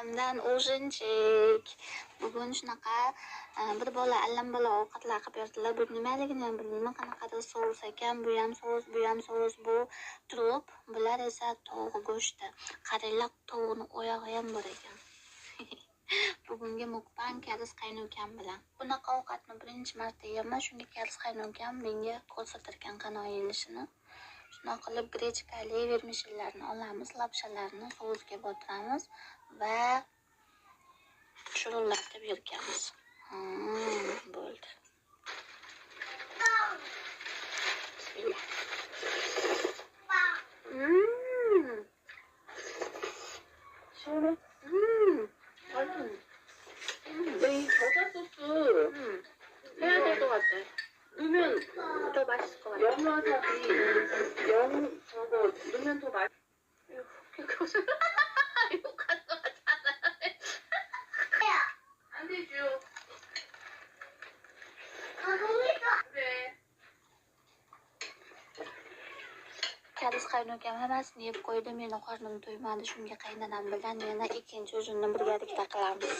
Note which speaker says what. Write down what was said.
Speaker 1: qaynonamdan o'zinchik. Bugun shunaqa bir bola allambalo ovqatlar qilib berdilar. Bu nimaligini ham bilmayman. Qanaqadir sous ekan, bu ham sous, bu ham sous, bu trup. Bular esa tovuq go'shti. Qaranglar, tovuqning oyog'i ham bor ekan. Bugungi mukbang karis qaynukam bilan. Bunaqa ovqatni birinchi marta yeyman. Shunga karis qaynukam menga ko'rsatarkan qanoq yeyilishini. Shunday qilib grechkali vermishillarni olamiz, lapshalarni sousga botiramiz va shurullatib yurganmiz. Bo'ldi. Bismillah. Şöyle. 이 겨자 소스 해야 될 것 같아. 넣으면 더 맛있을 것 같아. 연어사비 저거 넣으면 더 맛. 욕하는 거 같잖아. 안 되죠. 그래. Karis qaynukam hammasini yeb qo'ydi. Meni qornim to'ymadi. Shunga qaynonam bilan yana ikkinchi o'zimni birgalikda qilamiz.